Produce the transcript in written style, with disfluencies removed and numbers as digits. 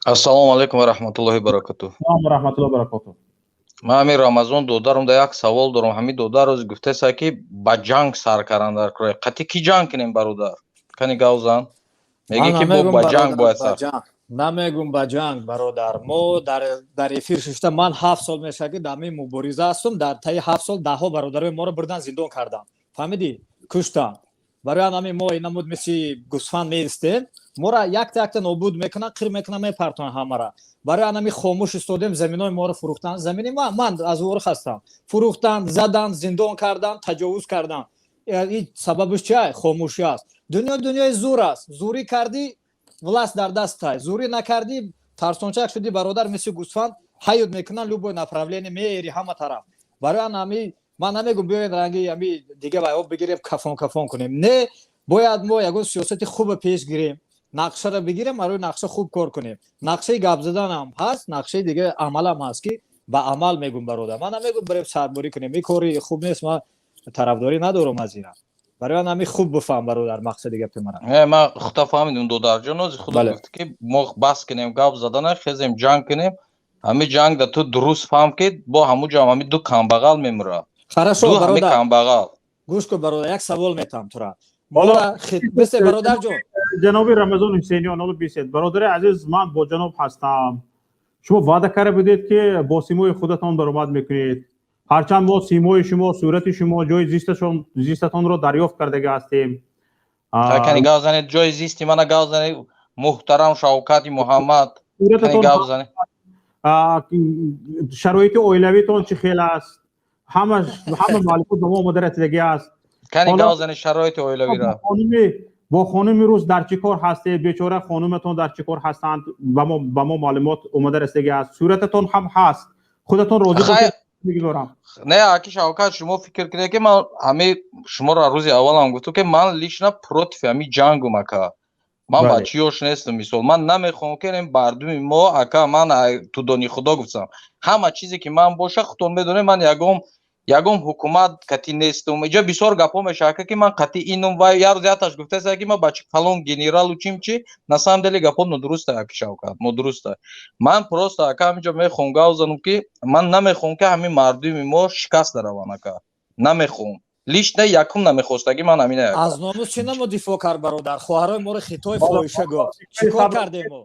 Ассалому алейкум ва раҳматуллоҳи ва баракатуҳ. Салом ва раҳматуллоҳи ва баракатуҳ. Ман ҳамин Рамазон додарам да як савол дорам. Ҳамин додар рӯз гуфтеса ки ба ҷанг сар кардан дар кӯҳ. Қати кӣ ҷанг кинем бародар? Кани гав зан. Меге ки бо ба ҷанг бояд сар. Намегум ба ҷанг бародар. Мо дар эфир шушта ман 7 сол меша ки дар ин мубориза ҳастум. Дар таи 7 сол даҳҳо бародарои моро бурдан зиндон карданд. Фаҳмидӣ? Куштанд. Барои ҳамин мо ин намуд мисли гӯсфанд меистем. Мора якта нобуд мекунанд, қир мекунанд, мепартонанд ҳамара. Барои ҳамин хомӯш истодем, заминои моро фурӯхтанд. замини ман аз ворих ҳастам. Фурӯхтанд, заданд, зиндон карданд, таҷовуз карданд. ин сабабиш чи аст? Хомӯшӣ аст. Дунёи зур аст. Зурӣ кардӣ, власт дар дасттай. Зурӣ накардӣ, тарсончак шудӣ бародар, мисли гӯсфанд ҳаёт мекунанд, любое направление меери ҳама тараф. Барои ҳамин ман намегум биёед ранги ҳамин дига байоб бигирем, кафон кунем. Не, бояд мо ягон сиёсати хубро пеш гирем. Нақшаро бигирем, барои нақша хуб кор кунем. Нақшаи гап заданам ҳаст, нақшаи дига амалам ҳаст ки ба амал мегум бародар. Ман намегум барем сарборӣ кунем. Ин кори хуб нест. Ман тарафдорӣ надорам аз ин. Барои ҳамин хуб бифаҳм бародар мақсади гапи мана. Ман худа фаҳмидам додарҷон, ози худа гуфт ки мо бас кинем гап задана, хезем ҷанг кинем. Ҳамин ҷанг да ту дуруст фаҳм ки бо ҳамун ҷам ҳамин ду камбағал мемура. Хорошо бародар. Камбағал. Гӯш кун бародар, як савол метам тура. Мола бисте бародарҷон. ҷаноби Рамазон Ҳусейниён, ҳоло бисед. бародари азиз, ман бо ҷаноб ҳастам. шумо ваъда карда будед ки бо симои худатон даромад мекунед. ҳарчанд мо симои шумо, сурати шумо, ҷои зистатонро дарёфт кардага ҳастем. Кани гав занед ҷои зисти мана гав занед муҳтарам Шавкати Муҳаммад. Кани гав занед. шароити оилавитон чӣ хел аст? ҳама маълумот ба мо омода расидагӣ аст. Кани гав занед шароити оилавиро. бо хонуми рӯз дар чӣ кор ҳастед? бечора хонуматон дар чӣ кор ҳастанд? ба мо маълумот омода расидагӣ аст. сурататон ҳам ҳаст. худатон розӣ бошед. Не, аки Шавкат, шумо фикр кунед ки ман ҳамин шуморо рӯзи аввалам гуфтам ки ман лично против ҳамин ҷангум ака. Ман бачиёш нестам. мисол ман намехоҳам ки мардуми мо ака, ман ту дони худо гуфтам. ҳама чизе ки ман боша худтон медонед, ман ягон ҳукумат кати нестам. инҷа бисёр гапҳо мешавад ки ман кати инум ва як рӯз яташ гуфтаест ки ман бачи фалон генералу чимчи. На самом деле гапҳо нодуруста аки Шавкат, нодуруста. Ман просто ака ҳаминҷа мехоҳам гап занам ки ман намехоҳам ки ҳамин мардуми мо шикаст нараванд ака. Намехоҳам. лично якум намехостагӣ ман ҳамина. Аз номус чӣ намо дифоъ кард бародар? Хоҳарои моро хитои фоҳиша гуфт. Чӣ кор кардем мо?